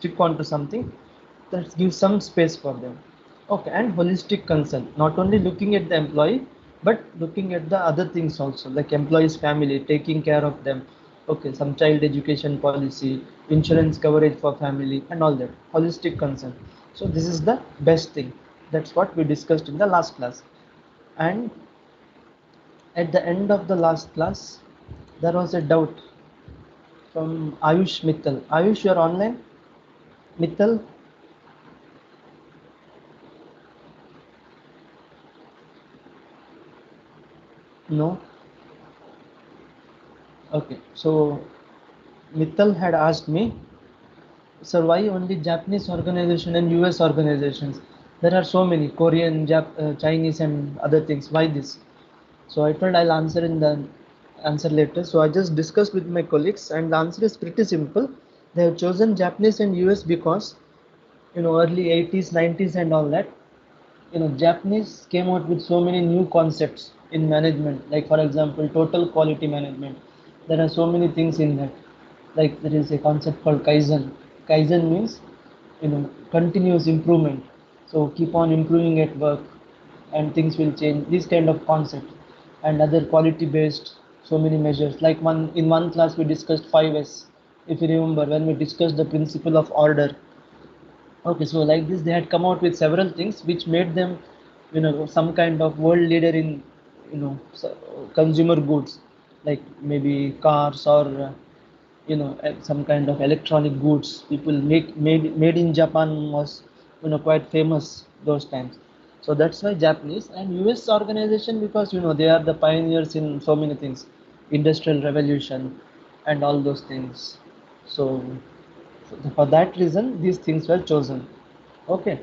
stick on to something, that gives some space for them. Okay, and holistic concern, not only looking at the employee, but looking at the other things also, like employee's family, taking care of them. Okay, some child education policy, insurance coverage for family, and all that. Holistic concern. So this is the best thing. That's what we discussed in the last class. And at the end of the last class, there was a doubt from Ayush Mittal. Ayush, you are online? Mittal? No? Okay, so Mittal had asked me, sir, why only Japanese organization and US organizations? There are so many Korean, Chinese, and other things. Why this? So I told I'll answer in the answer later. So I just discussed with my colleagues, and the answer is pretty simple. They have chosen Japanese and US because early 80s, 90s, and all that. Japanese came out with so many new concepts in management, like for example, total quality management. There are so many things in that. Like there is a concept called Kaizen. Kaizen means, continuous improvement. So keep on improving at work, and things will change. These kind of concepts, and other quality based, so many measures. Like one class we discussed 5S, if you remember, when we discussed the principle of order. Okay, so like this, they had come out with several things which made them, some kind of world leader in, consumer goods, like maybe cars or, some kind of electronic goods. People made in Japan was, quite famous those times. So that's why Japanese and US organization, because they are the pioneers in so many things, industrial revolution, and all those things. So for that reason, these things were chosen. Okay,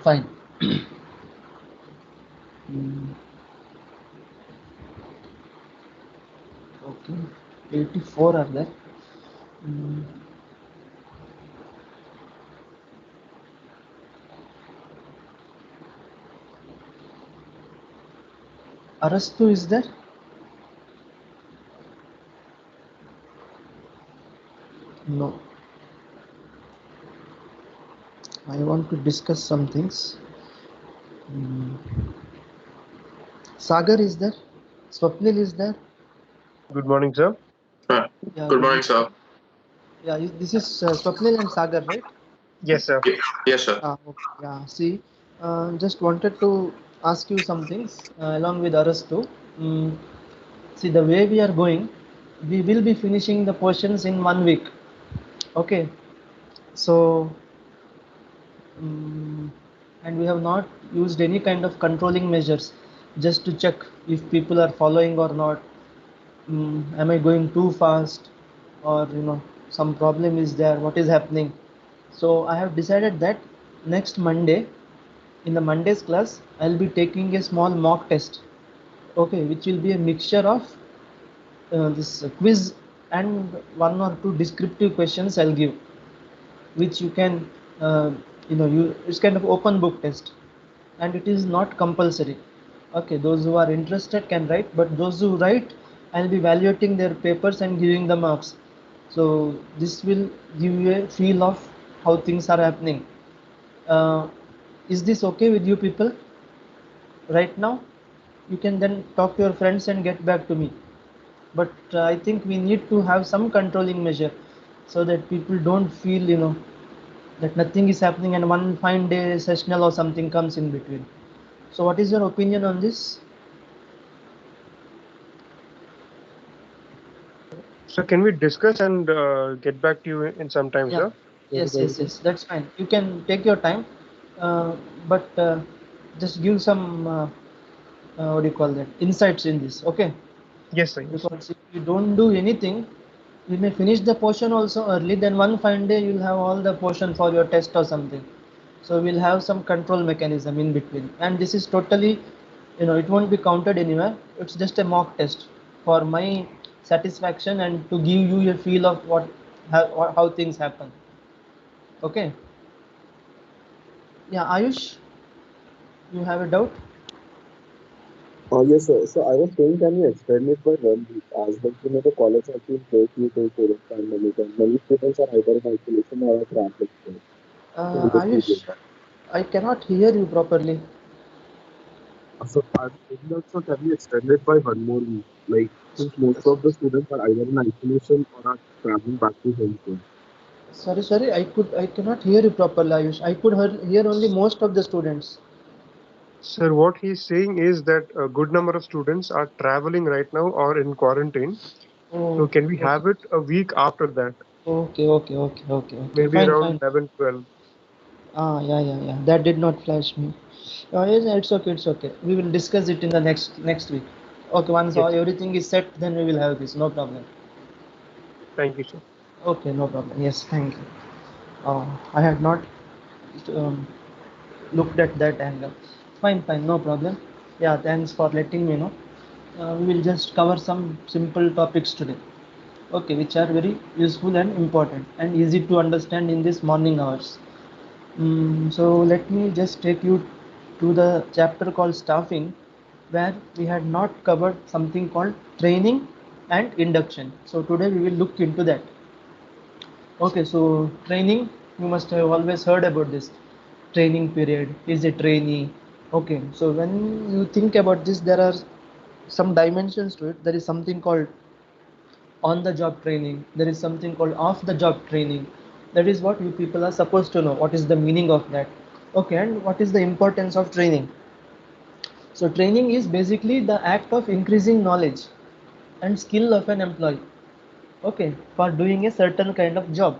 fine. Mm, okay, 84 are there. Mm, Arastu is there? No. I want to discuss some things. Mm, Sagar is there? Swapnil is there? Good morning, sir. Yeah, Good morning, sir. Yeah, this is Swapnil and Sagar, right? Yes, sir. Yes, sir. Okay. Yeah, see, just wanted to ask you some things along with Arastu. Mm, See, the way we are going, we will be finishing the portions in 1 week. Okay, so mm, and we have not used any kind of controlling measures just to check if people are following or not. Am I going too fast, or some problem is there? What is happening? So I have decided that next Monday, in the Monday's class, I'll be taking a small mock test. Okay, which will be a mixture of this quiz and one or two descriptive questions I'll give, which you can it's kind of open book test, and it is not compulsory. Okay, those who are interested can write, but those who write, I'll be evaluating their papers and giving the marks. So this will give you a feel of how things are happening. uh, is this okay with you people right now? You can then talk to your friends and get back to me, but I think we need to have some controlling measure, so that people don't feel that nothing is happening and one fine day sessional or something comes in between. So what is your opinion on this? So, can we discuss and get back to you in some time, Yeah, sir? yes, that's fine. You can take your time, uh, but just give some what do you call that, insights in this. Okay, Yes, sir. Yes. because if you don't do anything, you may finish the portion also early, then one fine day you'll have all the portion for your test or something. So we'll have some control mechanism in between, and this is totally, it won't be counted anywhere. It's just a mock test for my satisfaction and to give you a feel of how things happen. Okay. Yeah, Ayush, you have a doubt? Yes, sir. So I was saying, can you extend it by 1 week? As like, the college has been closed due to COVID pandemic, and many students are either in isolation or are traveling in this period. Ayush, I cannot hear you properly. So I'm saying that, so can we extend it by 1 more week? Like, since most of the students are either in isolation or are traveling back to home soon. Sorry, I cannot hear you properly, Ayush. I could hear only most of the students. Sir, what he's saying is that a good number of students are traveling right now or in quarantine. Oh, So can we okay, have it a week after that? okay. Maybe Fine, around fine. 11, 12. Yeah. That did not flash me. Yes, it's okay. We will discuss it in the next week. Okay, once all Yes. everything is set, then we will have this. No problem. Thank you, sir. Okay, no problem. Yes, thank you. I had not um, looked at that angle. Fine, no problem. Yeah, thanks for letting me know. We will just cover some simple topics today. Okay, which are very useful and important and easy to understand in these morning hours. So let me just take you to the chapter called staffing, where we had not covered something called training and induction. So today we will look into that. Okay, so training, you must have always heard about this training period. Is a trainee. Okay, so when you think about this, there are some dimensions to it. There is something called on the job training, there is something called off the job training. That is what you people are supposed to know. What is the meaning of that? Okay, and what is the importance of training? So training is basically the act of increasing knowledge and skill of an employee, okay, for doing a certain kind of job.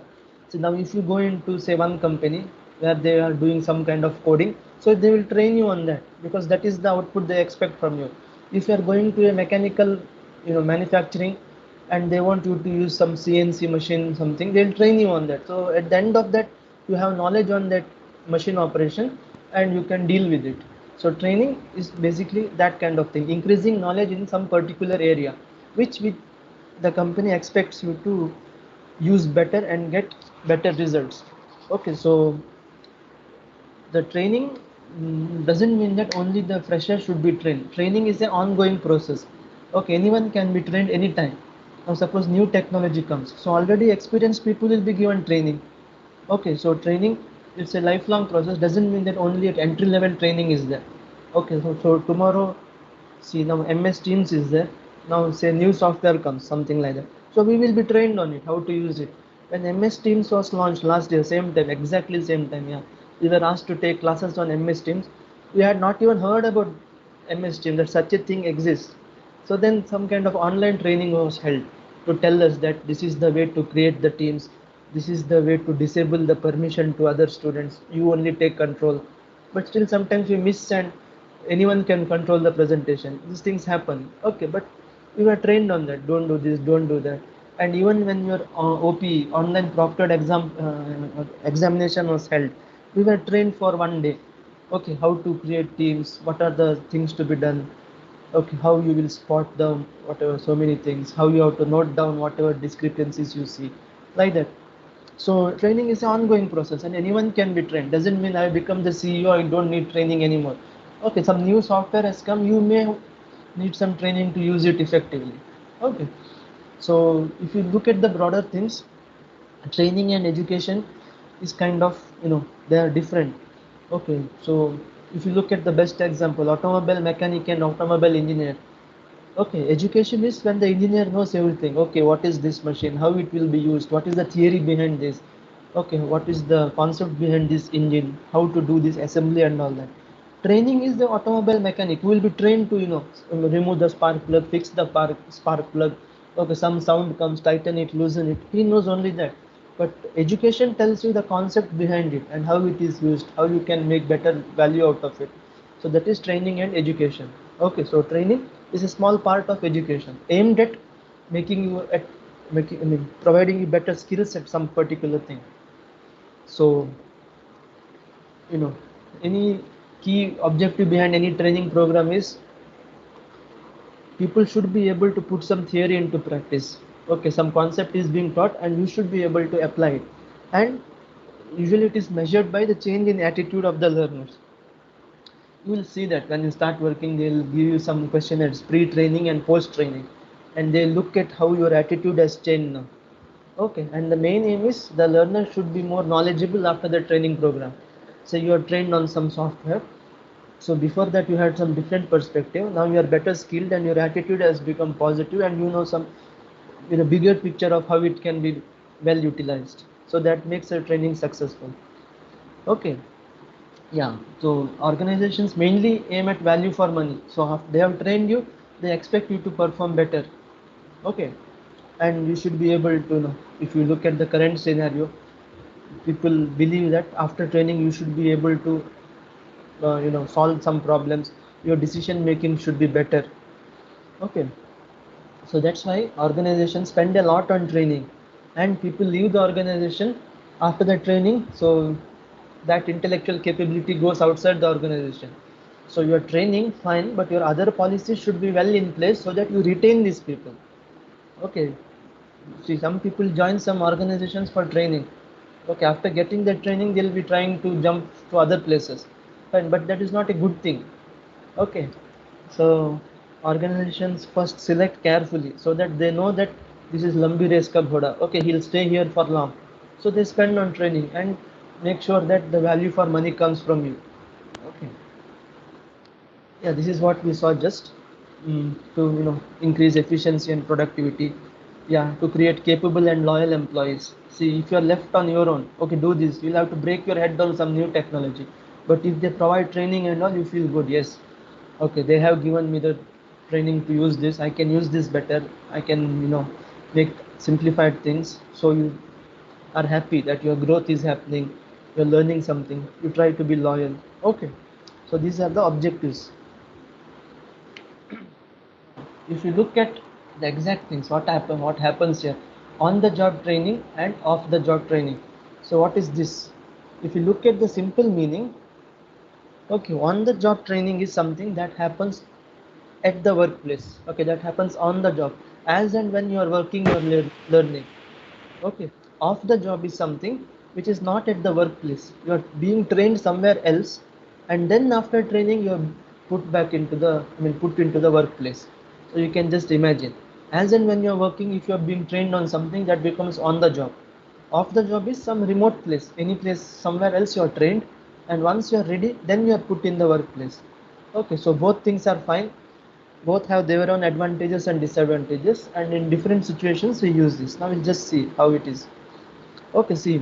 So now if you go into say one company where they are doing some kind of coding, so they will train you on that because that is the output they expect from you. If you are going to a mechanical, manufacturing, and they want you to use some CNC machine something, they'll train you on that. So at the end of that, you have knowledge on that machine operation and you can deal with it. So training is basically that kind of thing, increasing knowledge in some particular area, which we the company expects you to use better and get better results. Okay, so the training doesn't mean that only the fresher should be trained. Training is an ongoing process. Okay, anyone can be trained anytime. Now suppose new technology comes, so already experienced people will be given training. Okay, so training, it's a lifelong process. Doesn't mean that only at entry level training is there. Okay, so tomorrow, see, now MS Teams is there. Now say new software comes, something like that. So we will be trained on it, how to use it. When MS Teams was launched last year, same time, exactly same time, yeah. We were asked to take classes on MS Teams. We had not even heard about MS Teams, that such a thing exists. So then some kind of online training was held to tell us that this is the way to create the teams, this is the way to disable the permission to other students. You only take control. But still sometimes we miss and anyone can control the presentation. These things happen. Okay, but we were trained on that. Don't do this, don't do that. And even when your OP online proctored examination was held, we were trained for 1 day. Okay, how to create teams, what are the things to be done, okay, how you will spot them, whatever, so many things, how you have to note down whatever discrepancies you see, like that. So training is an ongoing process and anyone can be trained. Doesn't mean I become the CEO, I don't need training anymore. Okay, some new software has come, you may need some training to use it effectively. Okay, so if you look at the broader things, training and education is kind of, they are different. Okay, so if you look at the best example, automobile mechanic and automobile engineer. Okay, education is when the engineer knows everything. Okay, what is this machine, how it will be used, what is the theory behind this, okay, what is the concept behind this engine, how to do this assembly and all that. Training is the automobile mechanic who will be trained to, remove the spark plug, fix the spark plug. Okay, some sound comes, tighten it, loosen it, he knows only that. But education tells you the concept behind it and how it is used, how you can make better value out of it. So that is training and education. Okay, so training is a small part of education aimed at making you at making, I mean, providing you better skills at some particular thing. So, you know, any key objective behind any training program is people should be able to put some theory into practice. Okay, some concept is being taught and you should be able to apply it. And usually it is measured by the change in attitude of the learners. You will see that when you start working, they'll give you some questionnaires, pre-training and post-training, and they look at how your attitude has changed now. Okay, and the main aim is the learner should be more knowledgeable after the training program. So you are trained on some software. So before that you had some different perspective. Now you are better skilled and your attitude has become positive, and you know some bigger picture of how it can be well utilized. So that makes a training successful. Okay. Yeah, so organizations mainly aim at value for money. So they have trained you, they expect you to perform better. Okay, and you should be able to know. If you look at the current scenario, people believe that after training you should be able to, solve some problems. Your decision making should be better. Okay, so that's why organizations spend a lot on training, and people leave the organization after the training. So that intellectual capability goes outside the organization. So your training fine, but your other policies should be well in place so that you retain these people. Okay, see, some people join some organizations for training. Okay, after getting the training they'll be trying to jump to other places, fine, but that is not a good thing. Okay, so organizations first select carefully so that they know that this is lambi race ka ghoda. Okay, he'll stay here for long. So they spend on training and make sure that the value for money comes from you. Okay. Yeah, this is what we saw just to increase efficiency and productivity. Yeah, to create capable and loyal employees. See, if you are left on your own, okay, do this. You'll have to break your head on some new technology. But if they provide training and all, you feel good. Yes, okay, they have given me the training to use this. I can use this better. I can make simplified things. So you are happy that your growth is happening. You're learning something. You try to be loyal. Okay, so these are the objectives. If you look at the exact things, what happens here, on the job training and off the job training. So what is this? If you look at the simple meaning, okay, on the job training is something that happens at the workplace. Okay, that happens on the job, as and when you are working, you are learning. Okay, off the job is something which is not at the workplace. You are being trained somewhere else, and then after training you are put back into the, put into the workplace. So you can just imagine, as and when you are working, if you are being trained on something, that becomes on the job. Off the job is some remote place, any place somewhere else you are trained, and once you are ready, then you are put in the workplace. Okay, so both things are fine. Both have their own advantages and disadvantages, and in different situations we use this. Now we'll just see how it is. Okay, see,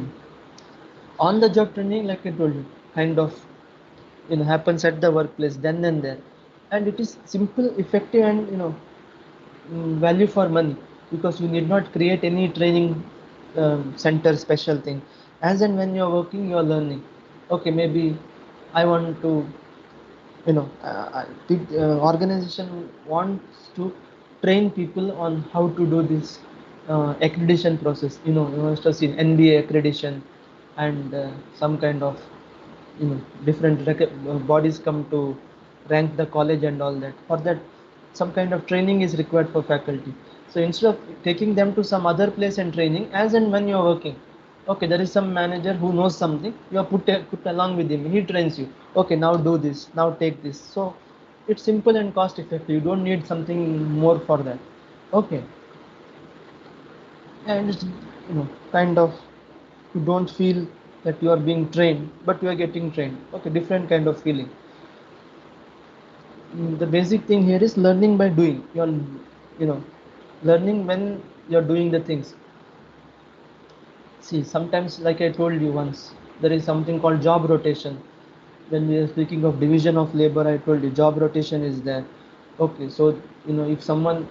on the job training, like I told you, kind of happens at the workplace then and there, and it is simple, effective, and value for money, because you need not create any training center special thing. As and when you're working, you're learning. Okay, maybe I want to, big organization wants to train people on how to do this accreditation process. You must have seen NBA accreditation, and some kind of different bodies come to rank the college and all that. For that, some kind of training is required for faculty. So instead of taking them to some other place and training, as and when you are working, okay, there is some manager who knows something, you are put along with him, he trains you. Okay, now do this, now take this. So it's simple and cost effective. You don't need something more for that. Okay, and it's kind of, you don't feel that you are being trained, but you are getting trained. Okay, different kind of feeling. The basic thing here is learning by doing. You're learning when you're doing the things. See, sometimes, like I told you once, there is something called job rotation. When we are speaking of division of labor, I told you job rotation is there. Okay, so if someone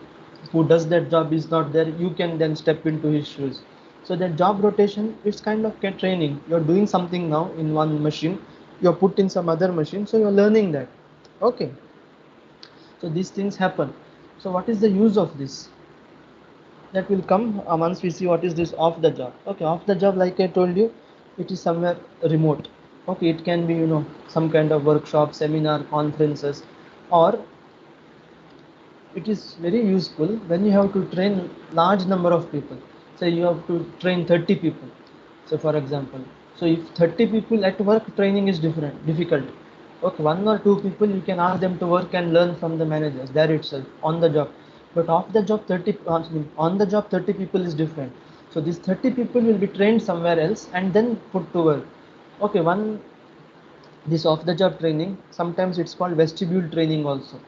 who does that job is not there, you can then step into his shoes. So that job rotation, it's kind of training. You're doing something now in one machine, you're put in some other machine, so you're learning that. Okay, so these things happen. So what is the use of this? That will come once we see what is this off the job. Okay, off the job, like I told you, it is somewhere remote. Okay, it can be some kind of workshop, seminar, conferences, or it is very useful when you have to train large number of people. Say you have to train 30 people. So for example, so if 30 people at work, training is difficult. Okay, one or two people you can ask them to work and learn from the managers there itself on the job. But off the job 30 on the job 30 people is different. So these 30 people will be trained somewhere else and then put to work. Okay, one this off the job training, sometimes it's called vestibule training also.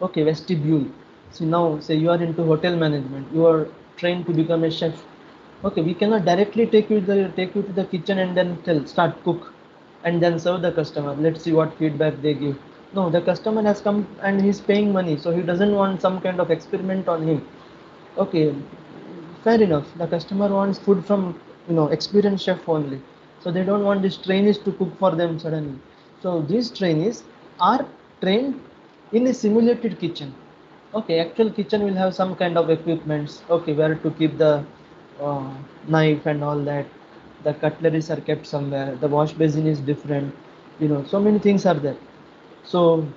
Okay, vestibule. So now say you are into hotel management, you are trained to become a chef. Okay, we cannot directly take you to the kitchen and then tell start cook and then serve the customer. Let's see what feedback they give. No, the customer has come and he's paying money, so he doesn't want some kind of experiment on him. Okay, fair enough. The customer wants food from experienced chef only, so they don't want these trainees to cook for them suddenly. So these trainees are trained in a simulated kitchen. Okay, actual kitchen will have some kind of equipments. Okay, where to keep the uh, knife and all that. The cutleries are kept somewhere. The wash basin is different. So many things are there. So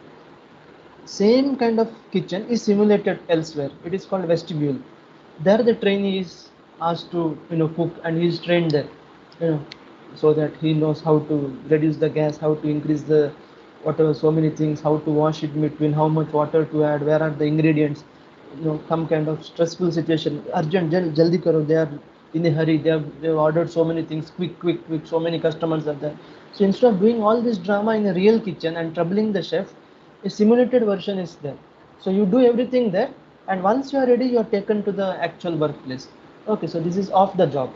same kind of kitchen is simulated elsewhere. It is called vestibule. There the trainee is asked to cook and he is trained there, you know, so that he knows how to reduce the gas, how to increase the whatever, so many things, how to wash it between, how much water to add, where are the ingredients. Some kind of stressful situation, urgent, jaldi karo. They are in a hurry. They have ordered so many things, quick, quick, quick. So many customers are there. So instead of doing all this drama in a real kitchen and troubling the chef, a simulated version is there. So you do everything there, and once you are ready, you are taken to the actual workplace. Okay, so this is off the job.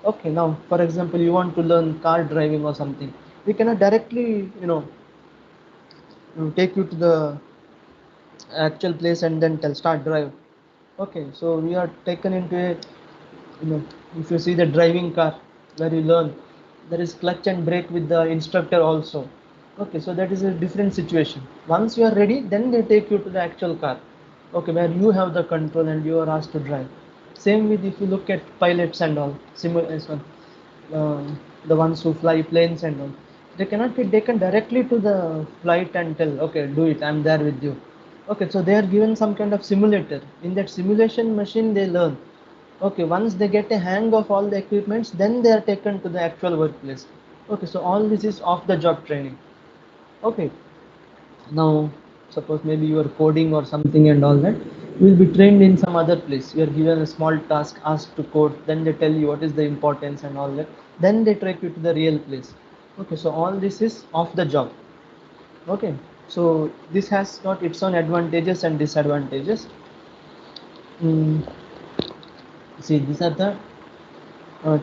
Okay, now for example, you want to learn car driving or something. We cannot directly take you to the actual place and then tell start drive. Okay, so we are taken into a, you know if you see the driving car where you learn, there is clutch and brake with the instructor also. Okay, so that is a different situation. Once you are ready, then they take you to the actual car. Okay, where you have the control and you are asked to drive. Same with if you look at pilots and all, uh, the ones who fly planes and all, they cannot be taken directly to the flight and tell, okay, do it, I'm there with you. Okay, so they are given some kind of simulator. In that simulation machine they learn. Okay, once they get a hang of all the equipments, then they are taken to the actual workplace. Okay, so all this is off the job training. Okay, now suppose maybe you are coding or something and all that, you will be trained in some other place. You are given a small task, asked to code, then they tell you what is the importance and all that, then they take you to the real place. Okay, so all this is off the job. Okay, so this has got its own advantages and disadvantages. See, these are the uh,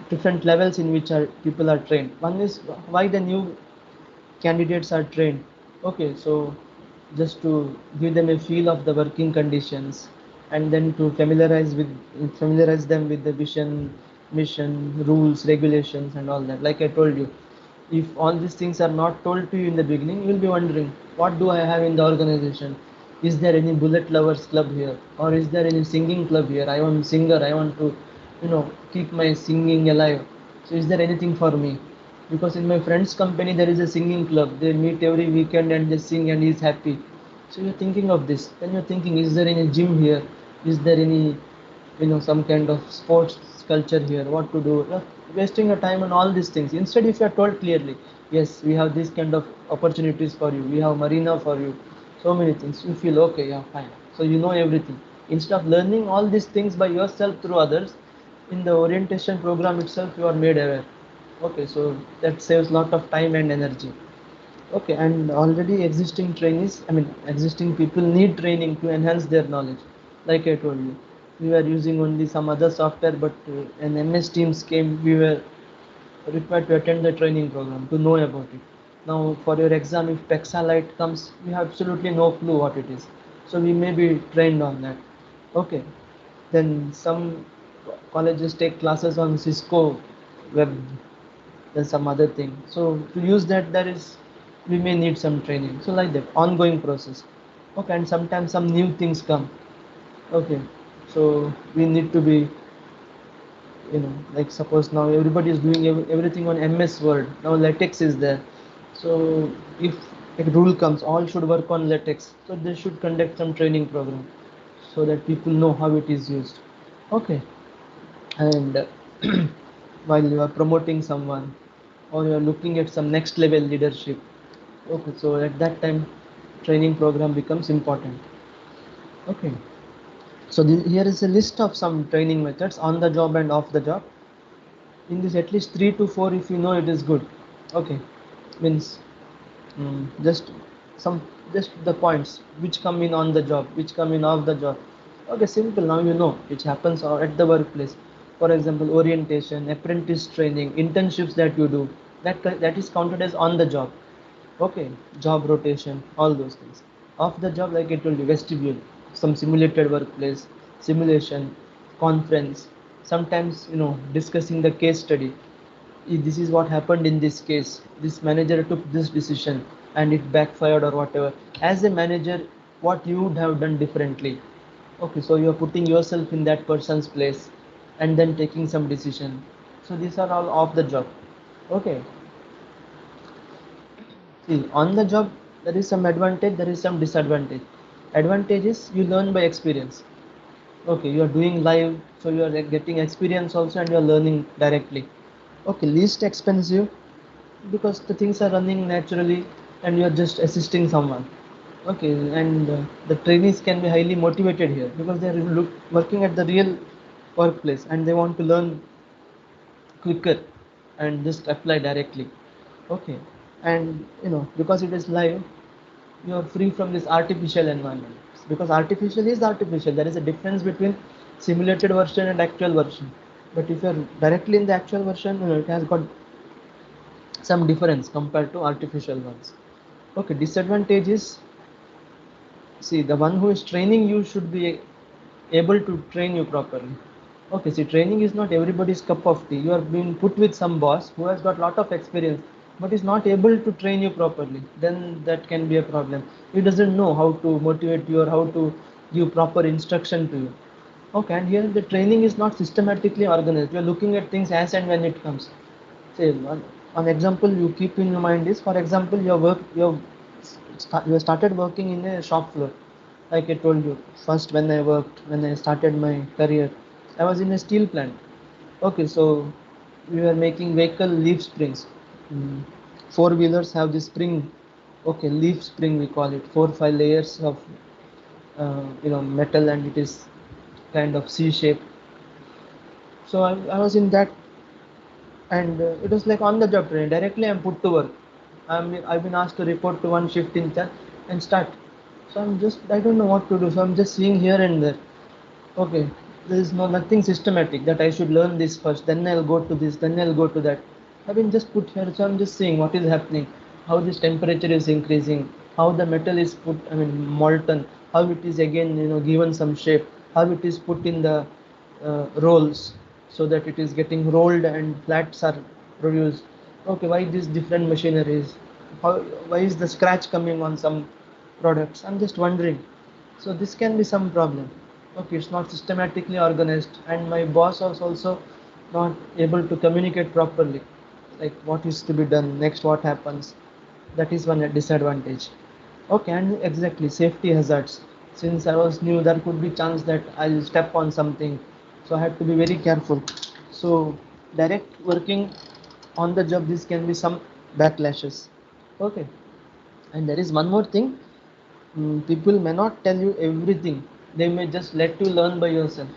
different levels in which people are trained. One is why the new candidates are trained. Okay, so just to give them a feel of the working conditions, and then to familiarize them with the vision, mission, rules, regulations, and all that. Like I told you, if all these things are not told to you in the beginning, you will be wondering, what do I have in the organization? Is there any bullet lovers club here, or is there any singing club here? I want singer. I want to, keep my singing alive. So is there anything for me? Because in my friend's company there is a singing club. They meet every weekend and they sing and he's happy. So you're thinking of this. Then you're thinking, is there any gym here? Is there any, some kind of sports culture here? What to do? You're wasting your time on all these things. Instead, if you're told clearly, yes, we have these kind of opportunities for you. We have marina for you. So many things. You feel okay, yeah, fine. So you know everything. Instead of learning all these things by yourself through others, in the orientation program itself, you are made aware. Okay, so that saves lot of time and energy. Okay, and already existing trainees, existing people need training to enhance their knowledge. Like I told you, we were using only some other software, but when MS Teams came, we were required to attend the training program to know about it. Now, for your exam, if Pexalite comes, we have absolutely no clue what it is. So we may be trained on that. Okay, then some colleges take classes on Cisco web, then some other thing. So to use that, there is we may need some training. So like that, ongoing process. Okay, and sometimes some new things come. Okay, so we need to be, like suppose now everybody is doing everything on MS Word. Now LaTeX is there. So if a rule comes, all should work on LaTeX. So they should conduct some training program so that people know how it is used. Okay, and while you are promoting someone or you are looking at some next level leadership, Okay, so at that time, training program becomes important. Okay, so here is a list of some training methods on the job and off the job. In this, at least 3 to 4, if you know, it is good. Okay, means just some, just the points which come in on the job, which come in off the job. Okay, simple. Now you know which happens at the workplace. For example, orientation, apprentice training, internships that you do, that is counted as on the job. Okay, job rotation, all those things. Off the job, like I told you, vestibule, some simulated workplace, simulation, conference. Sometimes discussing the case study. This is what happened in this case. This manager took this decision and it backfired or whatever. As a manager, what you would have done differently? Okay, so you are putting yourself in that person's place and then taking some decision. So these are all off the job. Okay. See, on the job, there is some advantage, there is some disadvantage. Advantage is you learn by experience. Okay, you are doing live, so you are getting experience also and you are learning directly. Okay, least expensive because the things are running naturally and you are just assisting someone. Okay, and the trainees can be highly motivated here because they are working at the real workplace and they want to learn quicker and just apply directly. Okay, and because it is live, you are free from this artificial environment, because artificial is artificial. There is a difference between simulated version and actual version, but if you are directly in the actual version, it has got some difference compared to artificial ones. Okay, disadvantage is, see, the one who is training you should be able to train you properly. Okay, see, training is not everybody's cup of tea. You are being put with some boss who has got lot of experience but is not able to train you properly. Then that can be a problem. He doesn't know how to motivate you or how to give proper instruction to you. Okay, and here the training is not systematically organized. You are looking at things as and when it comes. Say one example you keep in your mind is, for example, you have started working in a shop floor. Like I told you, first when I started my career, I was in a steel plant. Okay, so we were making vehicle leaf springs. Mm, Four wheelers have this spring. Okay, leaf spring we call it. 4 5 layers of metal, and it is kind of C shape. So I was in that, and it was like on the job training. Directly I'm put to work. I've been asked to report to one shift in charge and start. So I don't know what to do. So I'm just seeing here and there. Okay, there is nothing systematic that I should learn this first, then I'll go to this, then I'll go to that. I've been just put here, so I'm just seeing what is happening, how this temperature is increasing, how the metal is put, molten, how it is again, given some shape, how it is put in the rolls so that it is getting rolled and flats are produced. Okay, why these different machineries? Why is the scratch coming on some products? I'm just wondering. So this can be some problem. Okay, it's not systematically organized, and my boss was also not able to communicate properly, like what is to be done next, what happens. That is one disadvantage. Okay, and exactly, safety hazards. Since I was new, there could be chance that I'll step on something, so I had to be very careful. So direct working on the job, this can be some backlashes. Okay, and there is one more thing. People may not tell you everything. They may just let you learn by yourself.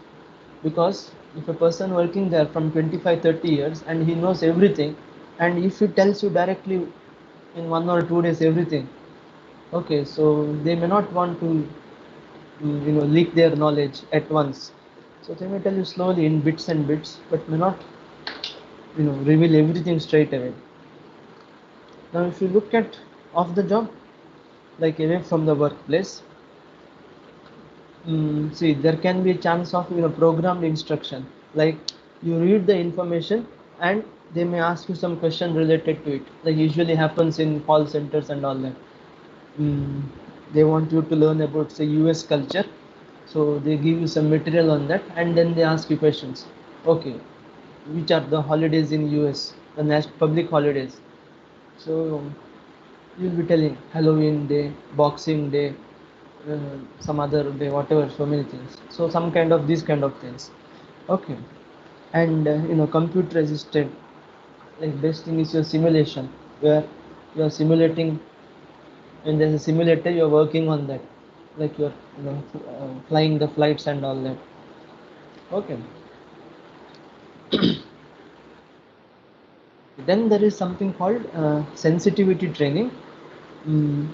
Because if a person working there from 25 30 years and he knows everything, and if he tells you directly in 1 or 2 days everything, okay, so they may not want to leak their knowledge at once. So they may tell you slowly in bits and bits, but may not reveal everything straight away. Now if you look at off the job, like away from the workplace, see, there can be a chance of programmed instruction. Like you read the information and they may ask you some question related to it. Like usually happens in call centers and all that. Mm, they want you to learn about, say, US culture, so they give you some material on that, and then they ask you questions. Okay, which are the holidays in US, the national public holidays? So you'll be telling Halloween day, Boxing Day, some other day, whatever, so many things. So some kind of these kind of things. Okay, and computer assisted. Like best thing is your simulation, where you are simulating and there's a simulator, you're working on that, like you're flying the flights and all that. Okay. Then there is something called sensitivity training. mm,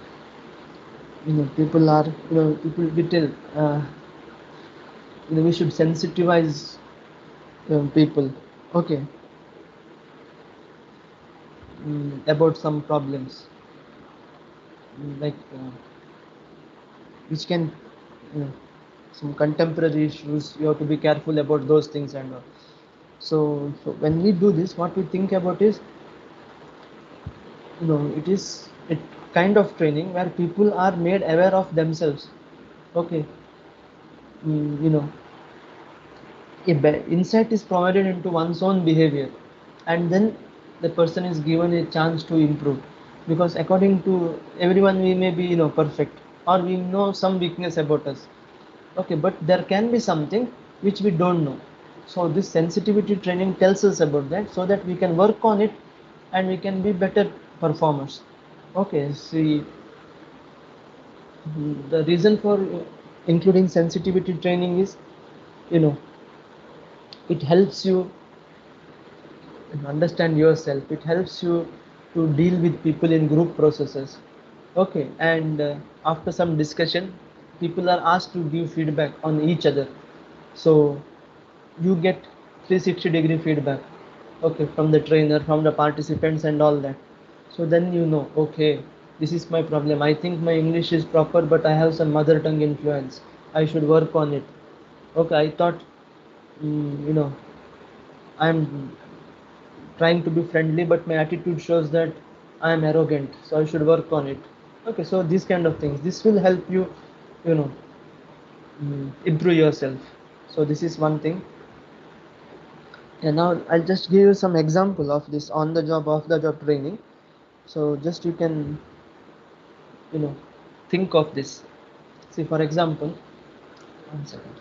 People are, people we tell, we should sensitivize people, okay, about some problems, like which can, you know, some contemporary issues. You have to be careful about those things and all. So when we do this, what we think about is, it is a kind of training where people are made aware of themselves. Okay. mm, you know insight is provided into one's own behavior, and then the person is given a chance to improve, because according to everyone we may be, perfect, or we know some weakness about us. Okay, but there can be something which we don't know. So this sensitivity training tells us about that, so that we can work on it and we can be better performers. Okay, see, the reason for including sensitivity training is, you know it helps you understand yourself. It helps you to deal with people in group processes. Okay, and after some discussion, people are asked to give feedback on each other. So you get 360-degree feedback, okay, from the trainer, from the participants and all that. So then, okay, this is my problem. I think my English is proper, but I have some mother tongue influence. I should work on it. Okay, I thought, I'm trying to be friendly, but my attitude shows that I am arrogant, so I should work on it. Okay, so these kind of things, this will help you, you know improve yourself. So this is one thing. And now I'll just give you some example of this on the job, off the job training. So just you can, you know think of this. See, for example, one second.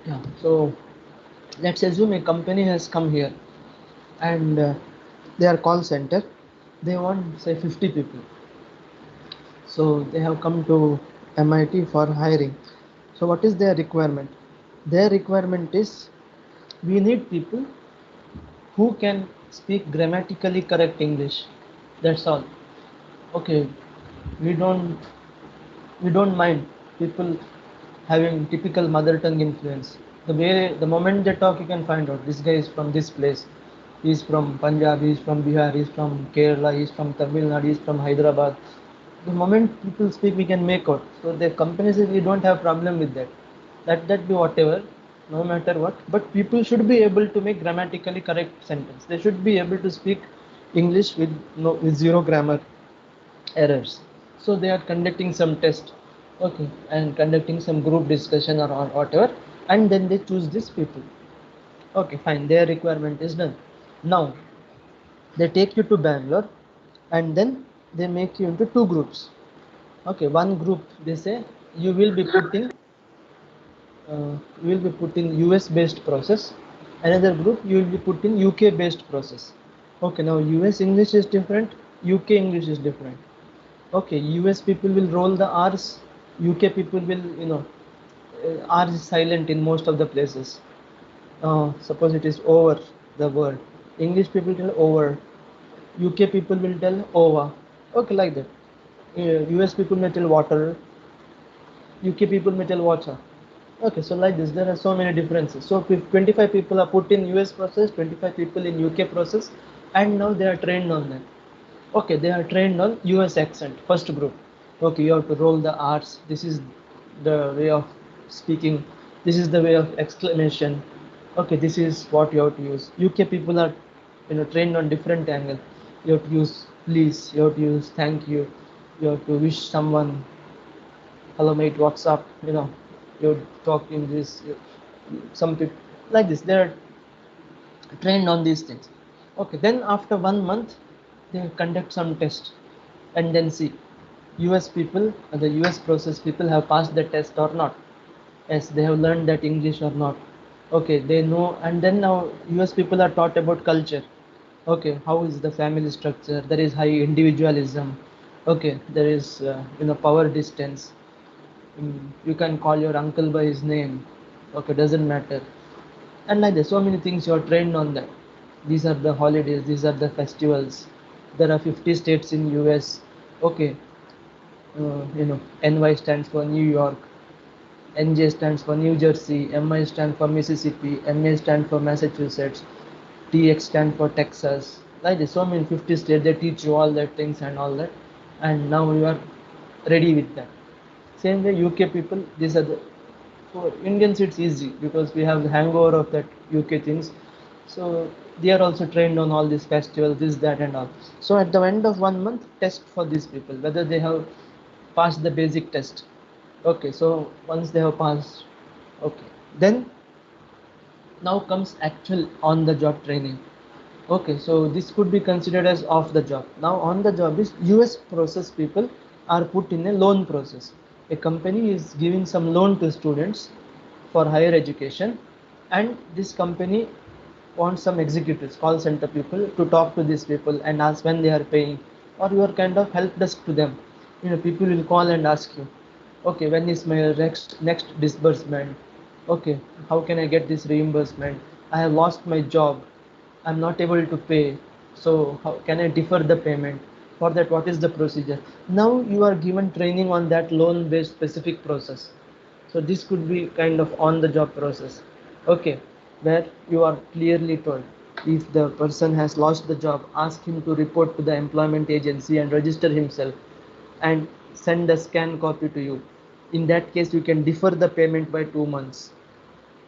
Yeah, so let's assume a company has come here, and they are call center. They want, say, 50 people. So they have come to MIT for hiring. So what is their requirement? Their requirement is, we need people who can speak grammatically correct English. That's all. Okay, we don't we don't mind people having typical mother tongue influence. The moment they talk, you can find out this guy is from this place. He's from Punjab, he's from Bihar, he's from Kerala, he's from Tamil Nadu, he's from Hyderabad. The moment people speak, we can make out. So the company says we don't have problem with that. Let that be whatever, no matter what. But people should be able to make grammatically correct sentence. They should be able to speak English with zero grammar errors. So they are conducting some test, okay, and conducting some group discussion, or whatever, and then they choose these people. Okay, fine. Their requirement is done. Now they take you to Bangalore, and then they make you into two groups. Okay, one group, they say you will be put in US based process. Another group, you will be put in UK based process. Okay, now US English is different, UK English is different. Okay, US people will roll the R's, UK people will, R is silent in most of the places. Suppose it is over the word. English people tell over, UK people will tell over. Okay, like that. US people may tell water, UK people may tell water. Okay, so like this, there are so many differences. So if 25 people are put in US process, 25 people in UK process, and now they are trained on that. Okay, they are trained on US accent, first group. Okay, you have to roll the R's. This is the way of speaking. This is the way of exclamation. Okay, this is what you have to use. UK people are, trained on different angle. You have to use please. You have to use thank you. You have to wish someone, hello mate, what's up? You talk in this. Some people like this. They are trained on these things. Okay, then after 1 month, they conduct some test, and then see US people, the US process people have passed the test or not. Yes, they have learned that English or not. Okay, they know, and then now US people are taught about culture. Okay, how is the family structure? There is high individualism. Okay, there is power distance. You can call your uncle by his name. Okay, doesn't matter. And like there's so many things you are trained on that. These are the holidays, these are the festivals. There are 50 states in US. Okay, NY stands for New York, NJ stands for New Jersey, MI stands for Mississippi, MA stands for Massachusetts, TX stands for Texas. Like there's so many 50 states, they teach you all that things and all that, and now you are ready with that. Same way UK people, these are the, for Indians it's easy because we have the hangover of that UK things. So they are also trained on all these festivals, this, that, and all. So at the end of 1 month, test for these people whether they have passed the basic test. Okay, so once they have passed, okay, then now comes actual on the job training. Okay, so this could be considered as off the job. Now on the job is US process people are put in a loan process. A company is giving some loan to students for higher education, and this company wants some executives, call center people to talk to these people and ask when they are paying, or you are kind of help desk to them. People will call and ask you, okay, when is my next disbursement? Okay, how can I get this reimbursement? I have lost my job, I'm not able to pay, so how can I defer the payment? For that, what is the procedure? Now you are given training on that loan based specific process. So this could be kind of on the job process. Okay, where you are clearly told, if the person has lost the job, ask him to report to the employment agency and register himself and send a scan copy to you. In that case, you can defer the payment by 2 months.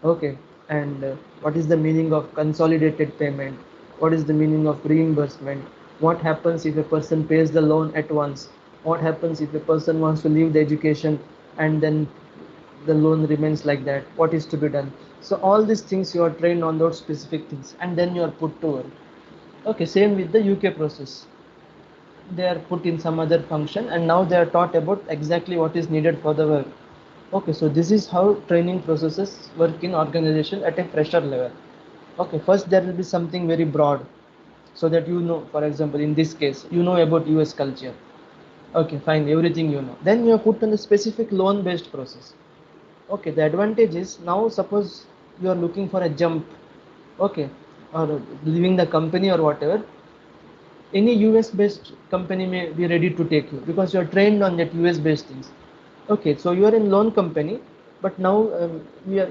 Okay, and what is the meaning of consolidated payment? What is the meaning of reimbursement? What happens if a person pays the loan at once? What happens if a person wants to leave the education and then the loan remains like that? What is to be done? So all these things you are trained on those specific things, and then you are put to work. Okay, same with the UK process. They are put in some other function, and now they are taught about exactly what is needed for the work. Okay, so this is how training processes work in organization at a fresher level. Okay, first there will be something very broad, so that for example, in this case, about US culture. Okay, fine, everything you know. Then you are put on a specific loan based process. Okay, the advantage is now suppose you are looking for a jump, okay, or leaving the company or whatever, any US based company may be ready to take you because you are trained on that US based things. Okay, so you are in loan company, but now you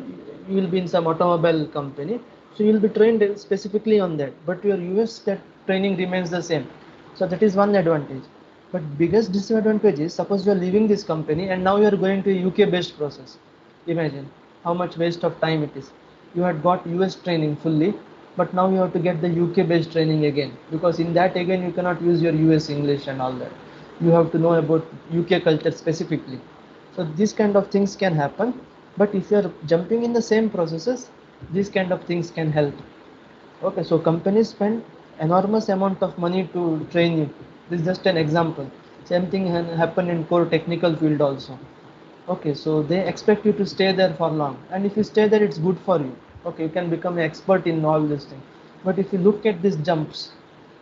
will be in some automobile company, so you will be trained specifically on that, but your US that training remains the same. So that is one advantage. But biggest disadvantage is suppose you are leaving this company and now you are going to a UK based process. Imagine how much waste of time it is. You had got US training fully, but now you have to get the UK based training again, because in that again you cannot use your US English and all that. You have to know about UK culture specifically. So these kind of things can happen, but if you are jumping in the same processes, these kind of things can help. Okay, so companies spend enormous amount of money to train you. This is just an example. Same thing happen in core technical field also. Okay, so they expect you to stay there for long, and if you stay there, it's good for you. Okay, you can become an expert in all this thing. But if you look at these jumps,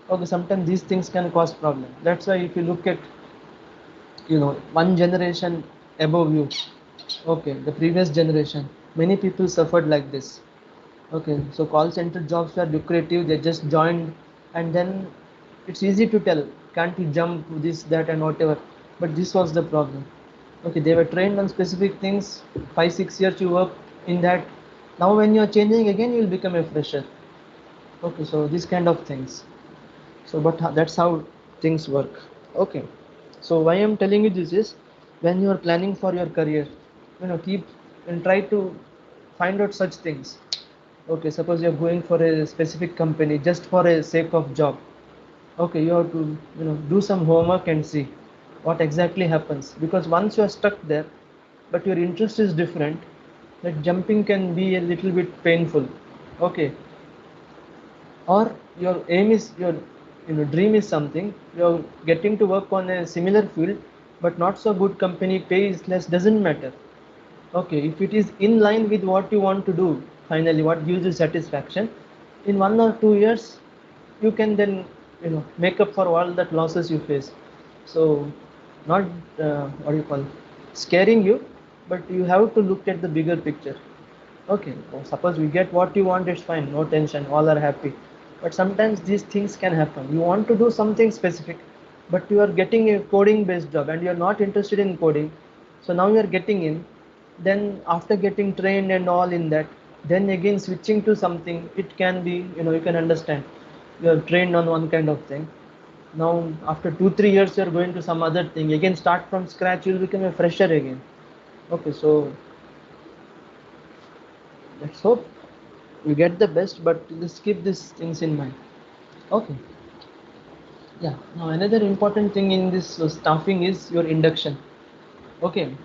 okay, sometimes these things can cause problem. That's why if you look at one generation above you, okay, the previous generation, many people suffered like this. Okay, so call center jobs were lucrative, they just joined, and then it's easy to tell, can't you jump this, that, and whatever. But this was the problem. Okay, they were trained on specific things, 5 6 years you work in that. Now when you're changing again, you will become a fresher. Okay, so these kind of things. So but that's how things work. Okay, so why I'm telling you this is, when you are planning for your career, keep and try to find out such things. Okay, suppose you're going for a specific company just for a sake of job. Okay, you have to do some homework and see what exactly happens, because once you are stuck there but your interest is different, that jumping can be a little bit painful. Okay, or your aim is your dream is something, you're getting to work on a similar field but not so good company, pay is less, doesn't matter. Okay, if it is in line with what you want to do, finally what gives you satisfaction. In 1 or 2 years you can then make up for all that losses you face. So not what do you call, scaring you, but you have to look at the bigger picture. Okay, suppose we get what you want, it's fine, no tension, all are happy. But sometimes these things can happen. You want to do something specific, but you are getting a coding based job and you are not interested in coding. So now you are getting in, then after getting trained and all in that, then again switching to something, it can be, you can understand. You are trained on one kind of thing. Now after 2 3 years you are going to some other thing. Again start from scratch, you will become a fresher again. Okay, so let's hope you get the best, but just keep these things in mind. Okay, yeah. Now another important thing in this staffing is your induction. Okay,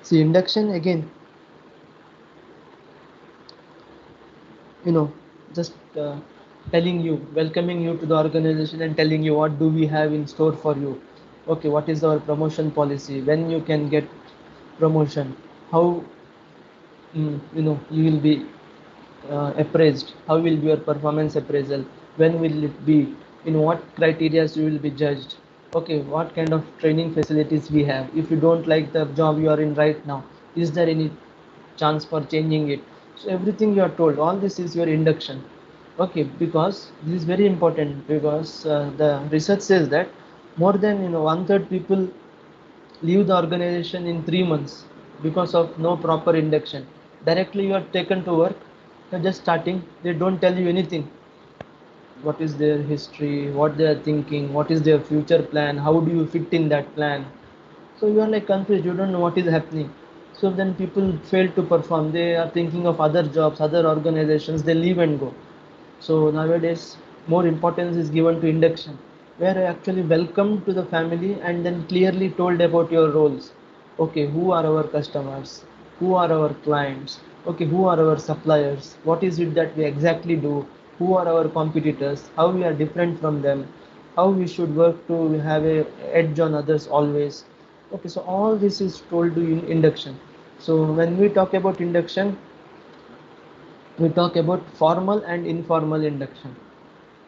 see, induction again, just telling you, welcoming you to the organization and telling you what do we have in store for you. Okay, what is our promotion policy, when you can get promotion, how you will be appraised, how will be your performance appraisal, when will it be, in what criteria you will be judged. Okay, what kind of training facilities we have, if you don't like the job you are in right now, is there any chance for changing it. So everything you are told, all this is your induction. Okay, because this is very important, because the research says that more than one third people leave the organization in 3 months because of no proper induction. Directly you are taken to work, you're just starting, they don't tell you anything. What is their history, what they are thinking, what is their future plan, how do you fit in that plan. So you are like confused, you don't know what is happening. So then people fail to perform, they are thinking of other jobs, other organizations, they leave and go. So nowadays, more importance is given to induction, where I actually welcome to the family and then clearly told about your roles. Okay, who are our customers? Who are our clients? Okay, who are our suppliers? What is it that we exactly do? Who are our competitors? How we are different from them? How we should work to have a edge on others always. Okay, so all this is told to in induction. So when we talk about induction, we talk about formal and informal induction.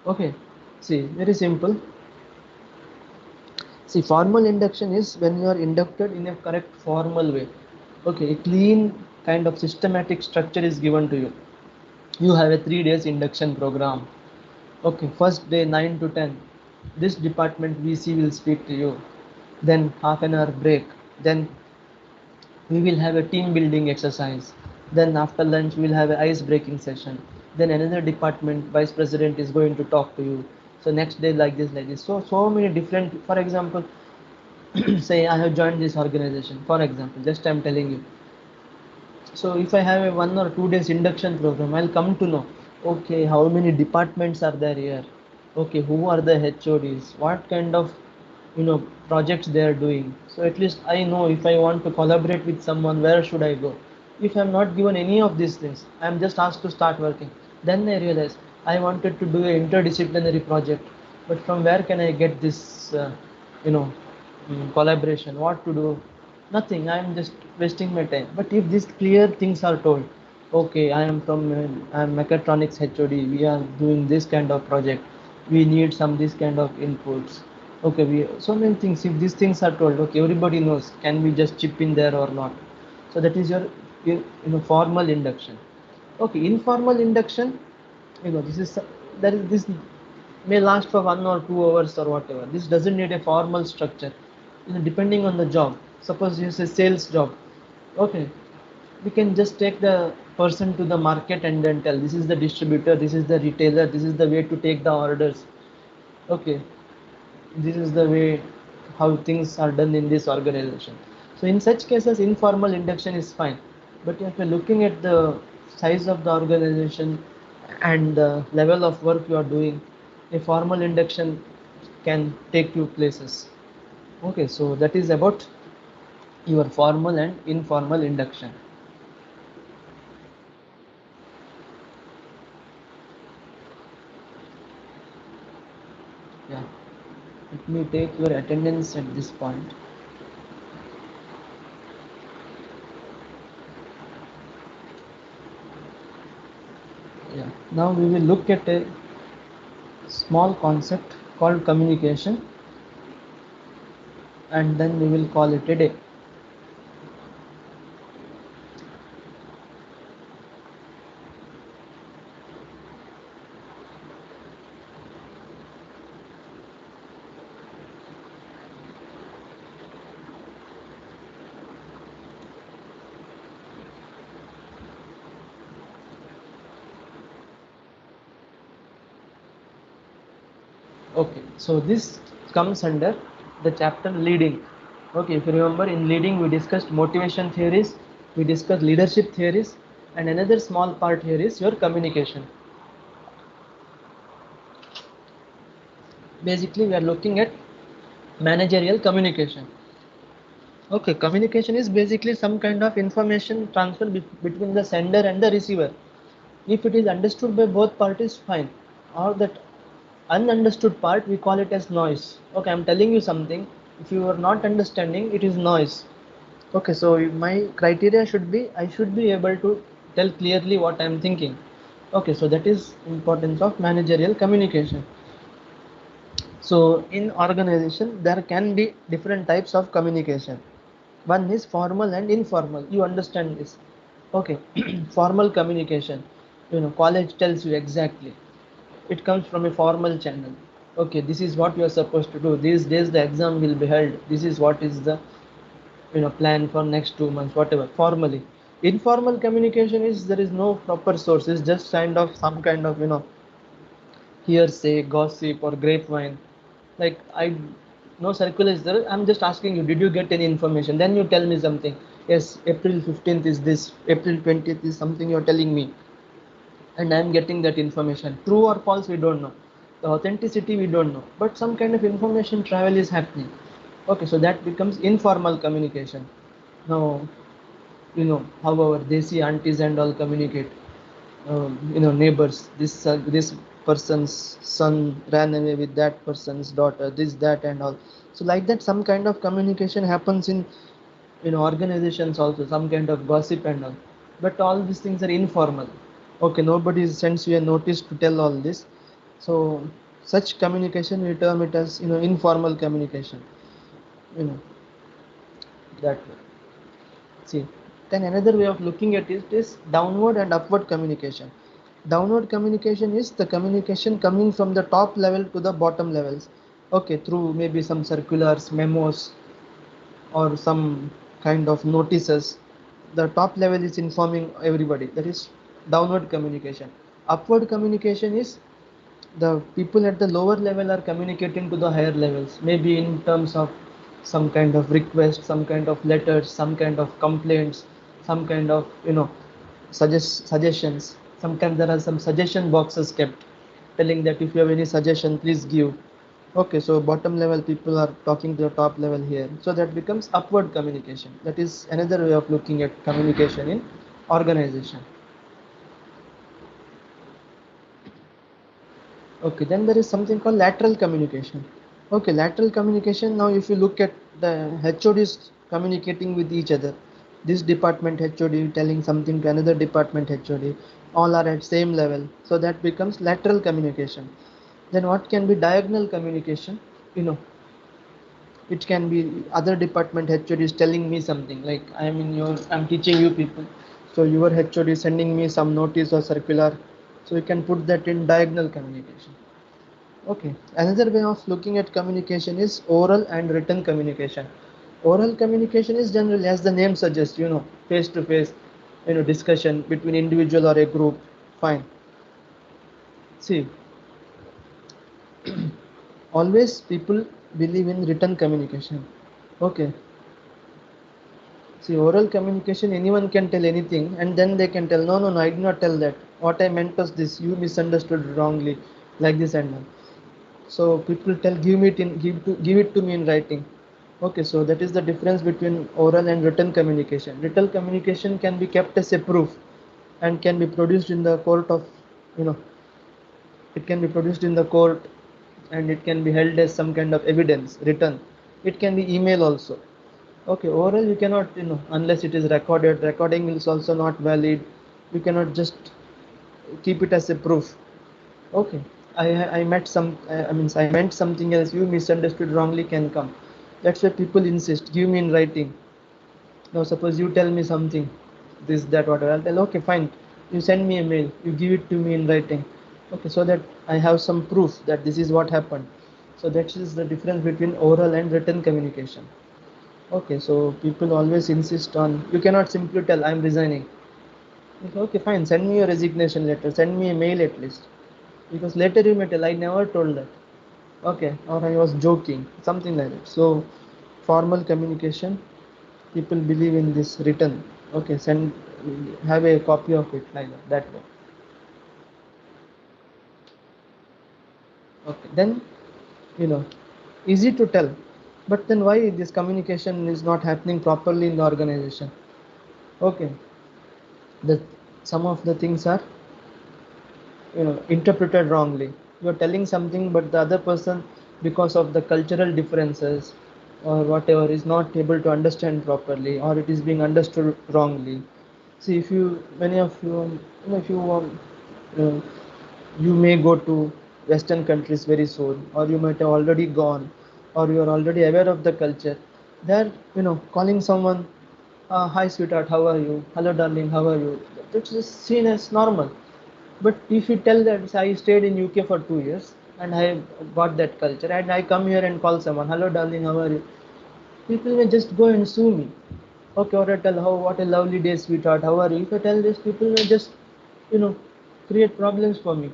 Okay, see, very simple. See, formal induction is when you are inducted in a correct formal way. Okay, a clean kind of systematic structure is given to you. You have a 3 days induction program. Okay, first day 9 to 10, this department VC will speak to you, then half an hour break, then we will have a team building exercise, then after lunch we will have an ice breaking session, then another department vice president is going to talk to you. So next day like this, so many different. For example, say I have joined this organization, for example, just I'm telling you. So if I have a 1 or 2 days induction program, I'll come to know, okay, how many departments are there here, okay, who are the HODs, what kind of projects they are doing. So at least I know, if I want to collaborate with someone, where should I go. If I'm not given any of these things, I'm just asked to start working, then I realize I wanted to do an interdisciplinary project, but from where can I get this you know collaboration, what to do, nothing, I am just wasting my time. But if these clear things are told, okay, I am from I am mechatronics HOD, we are doing this kind of project, we need some this kind of inputs. Okay, we so many things, if these things are told, okay, everybody knows, can we just chip in there or not. So that is your formal induction. Okay, informal induction, this is that is this may last for 1 or 2 hours or whatever. This doesn't need a formal structure. Depending on the job. Suppose it's a sales job. Okay, we can just take the person to the market and then tell, this is the distributor, this is the retailer, this is the way to take the orders. Okay, this is the way how things are done in this organization. So in such cases, informal induction is fine. But if you're looking at the size of the organization and the level of work you are doing, a formal induction can take you places. Okay, so that is about your formal and informal induction. Yeah, let me take your attendance at this point. Yeah. Now we will look at a small concept called communication, and then we will call it a day. Okay, so this comes under the chapter leading. Okay, if you remember, in leading we discussed motivation theories, we discussed leadership theories, and another small part here is your communication. Basically, we are looking at managerial communication. Okay, communication is basically some kind of information transfer between the sender and the receiver. If it is understood by both parties, fine. Or that ununderstood part, we call it as noise. Okay, I'm telling you something. If you are not understanding, it is noise. Okay, so my criteria should be I should be able to tell clearly what I'm thinking. Okay, so that is importance of managerial communication. So in organization, there can be different types of communication. One is formal and informal. You understand this? Okay, formal communication. College tells you exactly. It comes from a formal channel. Okay, this is what you are supposed to do. These days the exam will be held. This is what is the plan for next 2 months, whatever. Formally, informal communication is there is no proper sources, just some kind of hearsay, gossip, or grapevine. Like I no circular is there. I'm just asking you, did you get any information? Then you tell me something. Yes, April 15th is this, April 20th is something you're telling me, and I'm getting that information. True or false, we don't know. The authenticity, we don't know. But some kind of information travel is happening. Okay, so that becomes informal communication. Now, how our desi aunties and all communicate. Neighbors. This person's son ran away with that person's daughter. This, that, and all. So like that, some kind of communication happens in organizations also. Some kind of gossip and all. But all these things are informal. Okay, nobody sends you a notice to tell all this. So such communication, we term it as informal communication. You know that way. See, then another way of looking at it is downward and upward communication. Downward communication is the communication coming from the top level to the bottom levels. Okay, through maybe some circulars, memos, or some kind of notices. The top level is informing everybody. That is downward communication. Upward communication is the people at the lower level are communicating to the higher levels, maybe in terms of some kind of request, some kind of letters, some kind of complaints, some kind of suggestions. Sometimes there are some suggestion boxes kept telling that if you have any suggestion, please give. Okay, so bottom level people are talking to the top level here, so that becomes upward communication. That is another way of looking at communication in organization. Okay, then there is something called lateral communication. Okay, lateral communication. Now, if you look at the HODs communicating with each other, this department HOD telling something to another department HOD, all are at same level. So that becomes lateral communication. Then what can be diagonal communication? You know, it can be other department HOD is telling me something, like I'm teaching you people. So your HOD is sending me some notice or circular. So you can put that in diagonal communication. Okay, another way of looking at communication is oral and written communication. Oral communication is generally, as the name suggests, face to face, discussion between individual or a group. Fine. See, always people believe in written communication. Okay. See, oral communication, anyone can tell anything, and then they can tell, no, no, no, I did not tell that. What I meant was this. You misunderstood wrongly, like this and that. So people tell, give it to me in writing. Okay, so that is the difference between oral and written communication. Written communication can be kept as a proof and can be produced in the court of, you know, it can be produced in the court, and it can be held as some kind of evidence written. It can be email also. Okay, oral you cannot, unless it is recorded. Recording is also not valid. You cannot just keep it as a proof. Okay, I met some, I meant something else, you misunderstood wrongly can come. That's why people insist, give me in writing. Now suppose you tell me something, this, that, whatever, I'll tell, okay, fine. You send me a mail, you give it to me in writing. Okay, so that I have some proof that this is what happened. So that is the difference between oral and written communication. Okay, so people always insist on, you cannot simply tell, I'm resigning. Okay, fine, send me your resignation letter, send me a mail at least. Because later you may tell, I never told that. Okay, or I was joking, something like that. So, formal communication, people believe in this written. Okay, send, have a copy of it like that way. Okay, then, you know, easy to tell. But then why this communication is not happening properly in the organization? Okay, the some of the things are, interpreted wrongly. You are telling something, but the other person, because of the cultural differences or whatever, is not able to understand properly, or it is being understood wrongly. See, if you, many of you, if you want, uh, you may go to western countries very soon, or you might have already gone, or you are already aware of the culture. There, calling someone, hi sweetheart, how are you, hello darling, how are you, that's just seen as normal. But if you tell that I stayed in UK for 2 years and I got that culture, and I come here and call someone, hello darling, how are you? People may just go and sue me. Okay, or I tell, how, what a lovely day, sweetheart, how are you? If I tell this, people may just, you know, create problems for me.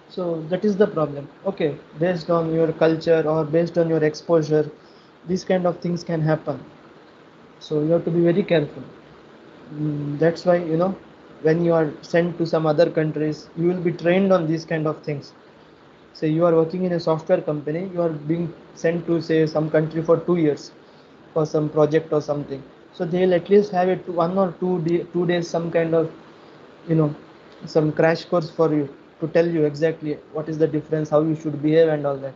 So that is the problem. Okay, based on your culture or based on your exposure, these kind of things can happen. So you have to be very careful. That's why, when you are sent to some other countries, you will be trained on these kind of things. Say you are working in a software company, you are being sent to, say, some country for 2 years for some project or something. So they'll at least have it 1 or 2 days, some kind of, you know some crash course for you, to tell you exactly what is the difference, how you should behave and all that.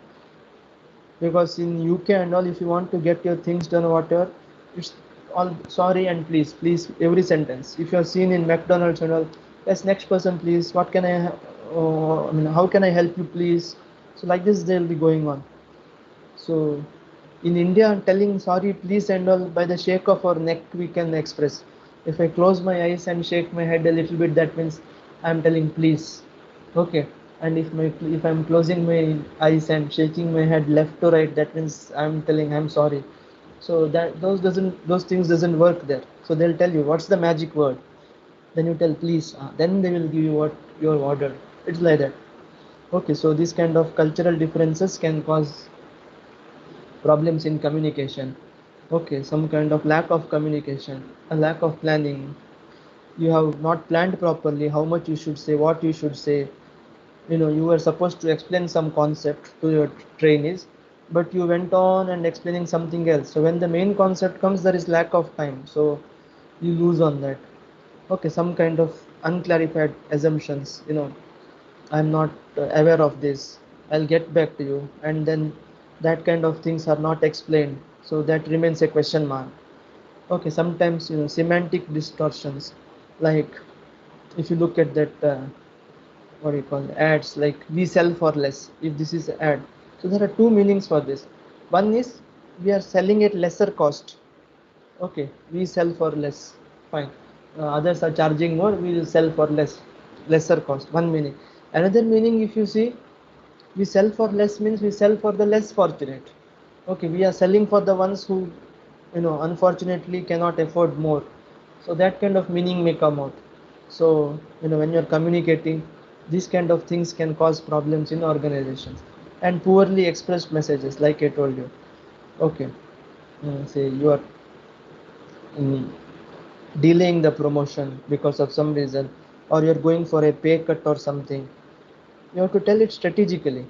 Because in UK and all, if you want to get your things done or whatever, it's all sorry and please, please, every sentence. If you are seen in McDonald's and all, yes, next person please, what can how can I help you please? So like this they'll be going on. So in India, telling sorry, please, and all, by the shake of our neck we can express. If I close my eyes and shake my head a little bit, that means I'm telling please. Okay. And if I'm closing my eyes and shaking my head left to right, that means I'm telling I'm sorry. So that those things doesn't work there. So they'll tell you what's the magic word. Then you tell please. Then they will give you what you have ordered. It's like that. Okay. So these kind of cultural differences can cause problems in communication. Okay, some kind of lack of communication, a lack of planning. You have not planned properly how much you should say, what you should say. You were supposed to explain some concept to your trainees, but you went on and explaining something else. So when the main concept comes, there is lack of time. So you lose on that. Okay, some kind of unclarified assumptions. I'm not aware of this. I'll get back to you. And then that kind of things are not explained. So that remains a question mark. Okay, sometimes, semantic distortions. Like if you look at that, what do you call it, ads, like we sell for less. If this is an ad. So there are two meanings for this. One is we are selling at lesser cost. Okay, we sell for less. Fine. Others are charging more, we will sell for lesser cost. One meaning. Another meaning, if you see, we sell for less means we sell for the less fortunate. Okay, we are selling for the ones who, unfortunately cannot afford more. So that kind of meaning may come out. So, when you're communicating, these kind of things can cause problems in organizations. And poorly expressed messages, like I told you. Okay, say you are, mm, delaying the promotion because of some reason, or you're going for a pay cut or something. You have to tell it strategically.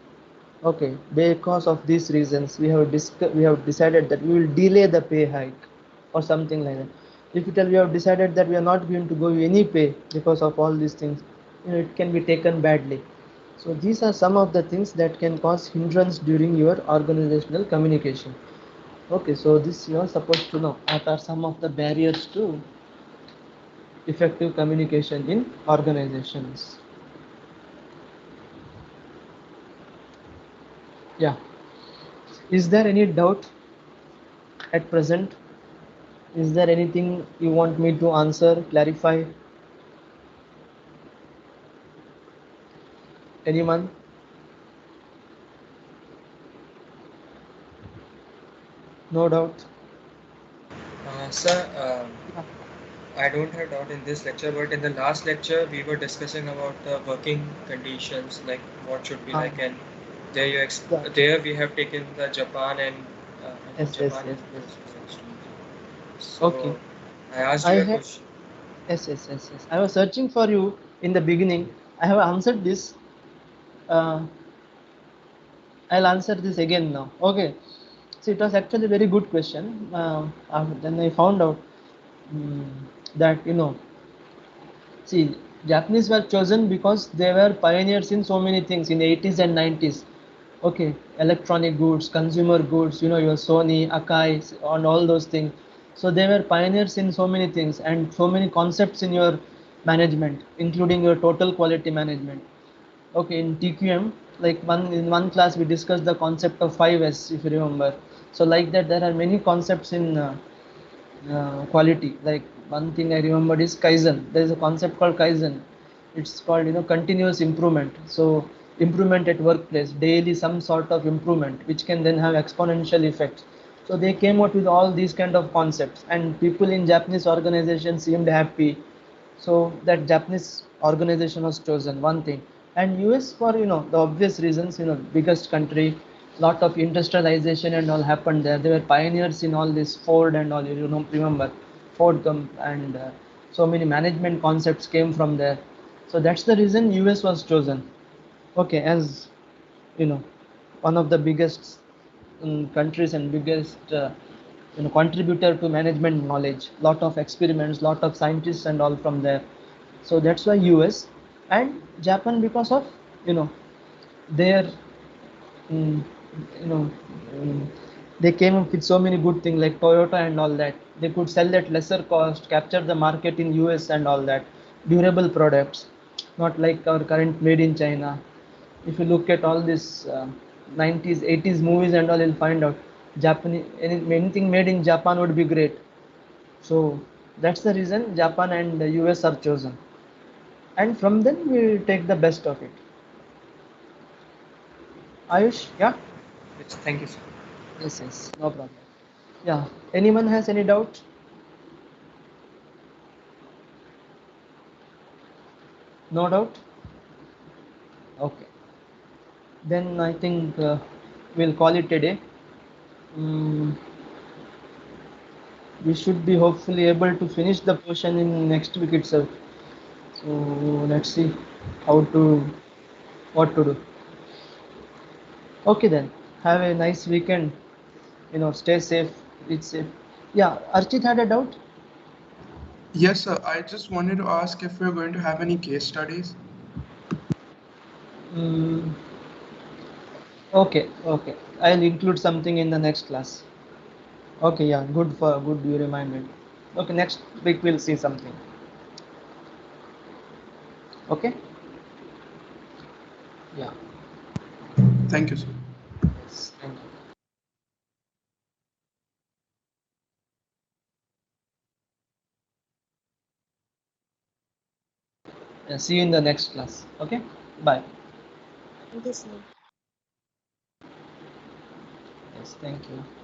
Okay, because of these reasons, we have decided that we will delay the pay hike or something like that. If you tell we have decided that we are not going to go any pay because of all these things, it can be taken badly. So these are some of the things that can cause hindrance during your organizational communication. Okay, so this you are supposed to know what are some of the barriers to effective communication in organizations. Yeah. Is there any doubt at present? Is there anything you want me to answer, clarify? Anyone? No doubt? Sir, Yeah. I don't have doubt in this lecture, but in the last lecture we were discussing about the working conditions, like what should be Ah, like, and there yeah. there we have taken the Japan, and I think Yes, yes, Japan yes, is yes. was next to me. Okay. So I asked I you a had, question. yes, yes, yes, yes. I was searching for you in the beginning. I have answered this. Uh, I'll answer this again now. Okay. So it was actually a very good question. Then I found out mm, that see, Japanese were chosen because they were pioneers in so many things in 80s and 90s. Okay, electronic goods, consumer goods, your Sony, Akai, and all those things. So they were pioneers in so many things and so many concepts in your management, including your total quality management. Okay, in TQM, like in one class we discussed the concept of 5S, if you remember. So like that, there are many concepts in quality. Like one thing I remembered is Kaizen. There is a concept called Kaizen. It's called continuous improvement. So improvement at workplace, daily some sort of improvement, which can then have exponential effects. So they came out with all these kind of concepts, and people in Japanese organizations seemed happy. So that Japanese organization was chosen. One thing, and US for the obvious reasons. Biggest country, lot of industrialization and all happened there. They were pioneers in all this Ford and all. Remember Ford and so many management concepts came from there. So that's the reason US was chosen. Okay, as you know, one of the biggest countries and biggest contributor to management knowledge. Lot of experiments, lot of scientists and all from there. So that's why US and Japan, because of you know their mm, you know mm, they came up with so many good things like Toyota and all that. They could sell at lesser cost, capture the market in US and all that. Durable products, not like our current made in China. If you look at all this 90s 80s movies and all, you'll find out Japanese anything made in Japan would be great. So that's the reason Japan and the US are chosen, and from then we take the best of it. Ayush, yeah. Yes, thank you, sir. Yes, yes, no problem. Yeah, anyone has any doubt? No doubt. Okay, then I think we'll call it a day. mm, we should be hopefully able to finish the portion in next week itself. So let's see how to what to do. Okay then. Have a nice weekend. Stay safe. Eat safe. Yeah, Archit had a doubt. Yes, sir. I just wanted to ask if we're going to have any case studies. Mm, okay, okay. I'll include something in the next class. Okay, yeah, good you reminded. Okay, next week we'll see something. Okay? Yeah. Thank you, sir. Yes, thank you. See you in the next class. Okay? Bye. Thank you, sir. Yes, thank you.